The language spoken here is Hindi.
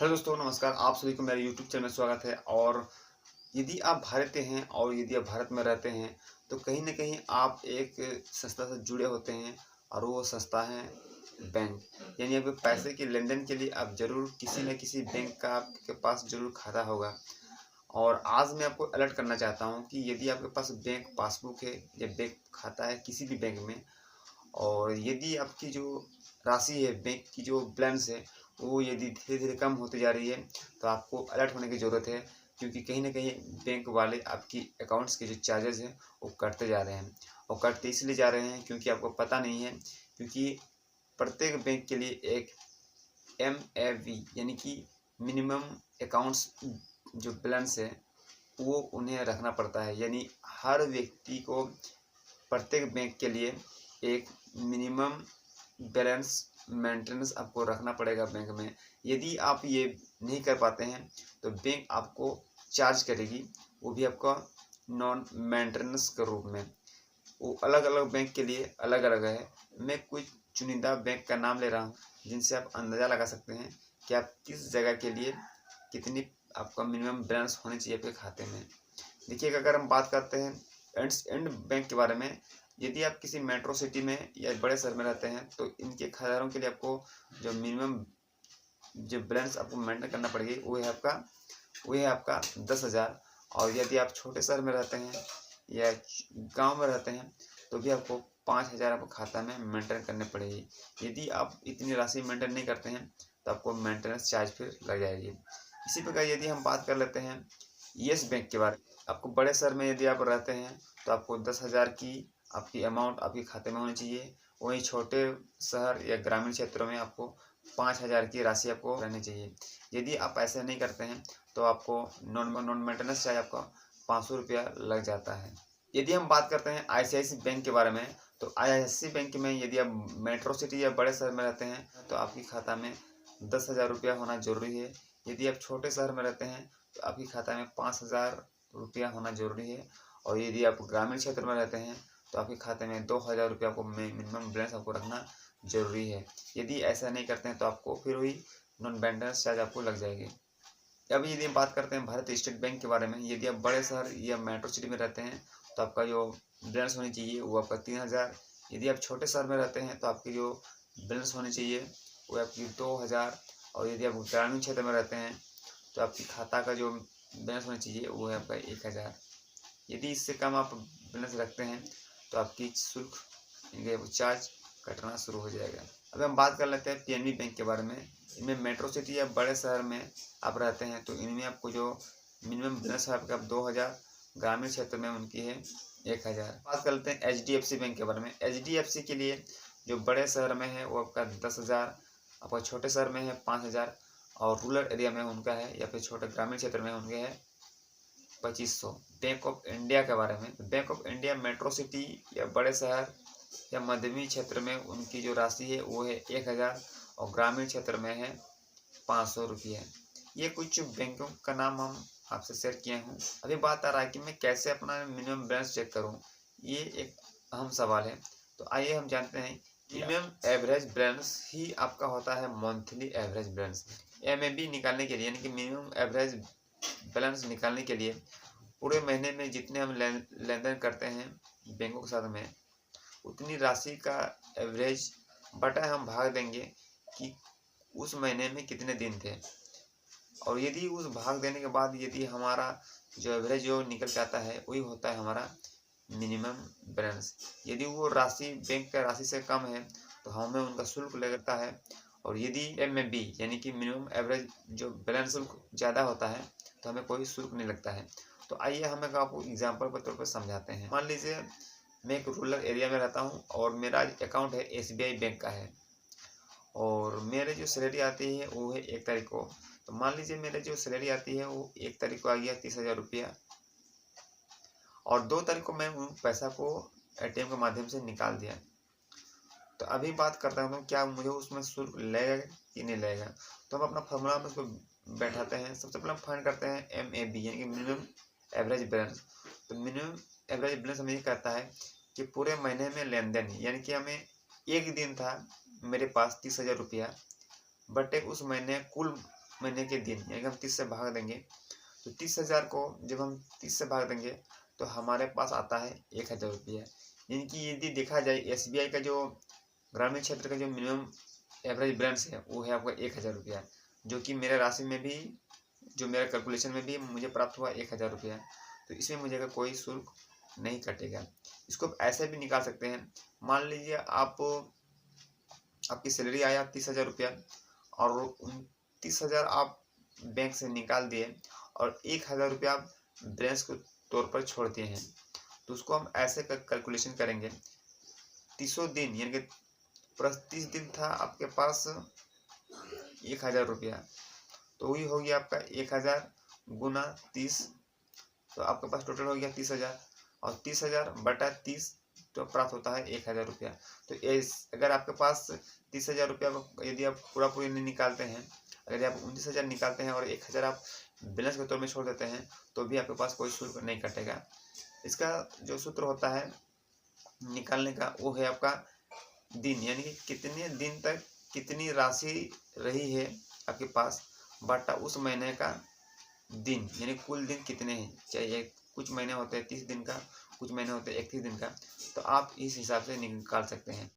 हेलो दोस्तों, नमस्कार। आप सभी को मेरे यूट्यूब चैनल में स्वागत है। और यदि आप भारतीय हैं और यदि आप भारत में रहते हैं तो कहीं न कहीं आप एक संस्था से जुड़े होते हैं और वो संस्था है बैंक। यानी आपके पैसे के लेन-देन के लिए आप ज़रूर किसी न किसी बैंक का आपके पास ज़रूर खाता होगा। और आज मैं आपको अलर्ट करना चाहता हूँ कि यदि आपके पास बैंक पासबुक है या बैंक खाता है किसी भी बैंक में, और यदि आपकी जो राशि है, बैंक की जो बैलेंस है, वो यदि धीरे-धीरे कम होती जा रही है, तो आपको अलर्ट होने की ज़रूरत है। क्योंकि कहीं न कहीं बैंक वाले आपकी अकाउंट्स के जो चार्जेज़ हैं, वो काटते जा रहे हैं। और काटते इसलिए जा रहे हैं क्योंकि आपको पता नहीं है, क्योंकि प्रत्येक बैंक के लिए एक MAV यानी कि मिनिमम अकाउंट्स जो बैलेंस है, वो उन्हें रखना पड़ता है। यानी हर व्यक्ति को प्रत्येक बैंक के लिए एक मिनिमम बैलेंस मेंटेनेंस आपको रखना पड़ेगा बैंक में। यदि आप ये नहीं कर पाते हैं तो बैंक आपको चार्ज करेगी, वो भी आपका नॉन मेंटेनेंस के रूप में। वो अलग-अलग बैंक के लिए अलग-अलग है। मैं कुछ चुनिंदा बैंक का नाम ले रहा हूँ जिनसे आप अंदाज़ा लगा सकते हैं कि आप किस जगह के लिए कितनी आपका मिनिमम बैलेंस होनी चाहिए आपके खाते में। देखिए, अगर हम बात करते हैं इंड बैंक के बारे में, यदि आप किसी मेट्रो सिटी में या बड़े शहर में रहते हैं तो इनके खाताधारकों के लिए आपको जो मिनिमम जो बैलेंस आपको मेंटेन करना पड़ेगी वो है आपका 10,000। और यदि आप छोटे शहर में रहते हैं या गांव में रहते हैं तो भी आपको 5,000 आपको खाता में मेंटेन करने पड़ेगी। यदि आप इतनी राशि मेंटेन नहीं करते हैं तो आपको मेंटेनेंस चार्ज फिर लग जाएगी। इसी प्रकार यदि हम बात कर लेते हैं येस बैंक के बारे में, आपको बड़े शहर में यदि आप रहते हैं तो आपको 10,000 की आपकी अमाउंट आपके खाते में होनी चाहिए। वहीं छोटे शहर या ग्रामीण क्षेत्रों में आपको 5,000 की राशि आपको रहनी चाहिए। यदि आप ऐसा नहीं करते हैं तो आपको नॉन मेंटेनेंस चार्ज आपका 500 रुपया लग जाता है। यदि हम बात करते हैं ICICI बैंक के बारे में, तो ICICI बैंक में यदि आप मेट्रो सिटी या बड़े शहर में रहते हैं तो आपके खाता में 10,000 रुपया होना ज़रूरी है। यदि आप छोटे शहर में रहते हैं तो आपके खाता में 5,000 रुपया होना ज़रूरी है। और यदि आप ग्रामीण क्षेत्र में रहते हैं तो आपके खाते में 2,000 रुपया आपको मिनिमम बैलेंस आपको रखना ज़रूरी है। यदि ऐसा नहीं करते हैं तो आपको फिर वही नॉन मेंटेनेंस चार्ज आपको लग जाएगी। अब यदि हम बात करते हैं भारतीय स्टेट बैंक के बारे में, यदि आप बड़े शहर या मेट्रो सिटी में रहते हैं तो आपका जो बैलेंस होनी चाहिए वो आपका 3,000। यदि आप छोटे शहर में रहते हैं तो आपकी जो बैलेंस होनी चाहिए वो आपकी 2,000। और यदि आप ग्रामीण क्षेत्र में रहते हैं तो आपकी खाता का जो बैलेंस होना चाहिए वो है आपका 1,000। यदि इससे कम आप बैलेंस रखते हैं तो आपकी शुल्क वो चार्ज कटना शुरू हो जाएगा। अब हम बात कर लेते हैं PNB बैंक के बारे में। इनमें मेट्रो सिटी या बड़े शहर में आप रहते हैं तो इनमें आपको जो मिनिमम बैलेंस है आपका 2,000, ग्रामीण क्षेत्र में उनकी है 1,000। बात कर लेते हैं HDFC बैंक के बारे में। HDFC के लिए जो बड़े शहर में है वो आपका 10,000, आपका छोटे शहर में है 5,000, और रूरल एरिया में उनका है या फिर छोटे ग्रामीण क्षेत्र में उनके है 2,500। बैंक ऑफ इंडिया के बारे में, bank of India metro city या बड़े शहर या मध्यमी क्षेत्र में उनकी जो राशि है वो है 1,000 और ग्रामीण क्षेत्र में है 500 रुपये। ये कुछ बैंकों का नाम हम आपसे शेयर किए हूँ। अभी बात आ रहा है कि मैं कैसे अपना मिनिमम बैलेंस चेक करूँ, ये एक अहम सवाल है। तो आइए हम जानते हैं। मिनिमम एवरेज बैलेंस ही आपका होता है मंथली एवरेज बैलेंस। MAB निकालने के लिए यानी कि मिनिमम एवरेज बैलेंस निकालने के लिए पूरे महीने में जितने हम लेन देन करते हैं बैंकों के साथ में, उतनी राशि का एवरेज बटा हम भाग देंगे कि उस महीने में कितने दिन थे। और यदि उस भाग देने के बाद यदि हमारा जो एवरेज जो निकल के आता है वही होता है हमारा मिनिमम बैलेंस। यदि वो राशि बैंक का राशि से कम है तो हमें उनका शुल्क लगता है। और यदि MAB यानी कि मिनिमम एवरेज जो बैलेंस शुल्क ज़्यादा होता है तो हमें कोई शुल्क नहीं लगता है। तो आइए हम आपको एग्जाम्पल के तौर पर समझाते हैं। मान लीजिए मैं एक रूरल एरिया में रहता हूँ और मेरा अकाउंट है SBI बैंक का है, और मेरे जो सैलरी आती है वो है 1 तारीख को। तो मान लीजिए मेरे जो सैलरी आती है वो 1 तारीख को आ गया 30,000 रुपया, और 2 तारीख को मैं उन पैसा को ATM के माध्यम से निकाल दिया। तो अभी बात करता हूँ क्या मुझे उसमें शुल्क लगेगा कि नहीं लगेगा। तो हम अपना फॉर्मूला में उसको बैठाते हैं। सबसे पहले हम फाइंड करते हैं MAB यानी कि मिनिमम एवरेज बैलेंस। तो मिनिमम एवरेज बैलेंस हमें ये कहता है कि पूरे महीने में लेन देन, यानी कि हमें एक दिन था मेरे पास 30,000 रुपया, बट उस महीने कुल महीने के दिन, यानी कि हम 30 से भाग देंगे, तो 30,000 को जब हम 30 से भाग देंगे तो हमारे पास आता है 1,000 रुपया। यानी कि यदि देखा जाए एसबीआई का जो ग्रामीण क्षेत्र का जो मिनिमम एवरेज बैलेंस है वो है आपका 1,000 रुपया, जो कि मेरे राशि में भी, जो मेरे कैलकुलेशन में भी मुझे प्राप्त हुआ 1,000 रुपया। तो इसमें मुझे कोई शुल्क नहीं कटेगा। इसको आप ऐसे भी निकाल सकते हैं। मान लीजिए आपकी सैलरी आया 30,000 रुपया और 29,000 आप बैंक से निकाल दिए और 1,000 रुपया आप बैलेंस के तौर पर छोड़ दिए हैं, तो उसको हम ऐसे कैलकुलेशन करेंगे। 30 दिन यानी कि पूरा 30 दिन था आपके पास 1,000 रुपया, तो वही हो गया आपका 1,000 गुना 30, तो आपके पास टोटल हो गया 30,000 और 30,000 बटा 30 तो प्राप्त होता है 1,000 रुपया। तो अगर आपके पास 30,000 रुपया यदि आप पूरी नहीं निकालते हैं, अगर आप 19,000 निकालते हैं और 1,000 आप बैलेंस के तौर में छोड़ देते हैं, तो भी आपके पास कोई शुल्क नहीं कटेगा। इसका जो सूत्र होता है निकालने का, वो है आपका दिन, यानी कि कितने दिन तक कितनी राशि रही है आपके पास बटा उस महीने का दिन, यानी कुल दिन कितने हैं। चाहे कुछ महीने होते हैं 30 दिन का, कुछ महीने होते हैं 31 दिन का, तो आप इस हिसाब से निकाल सकते हैं।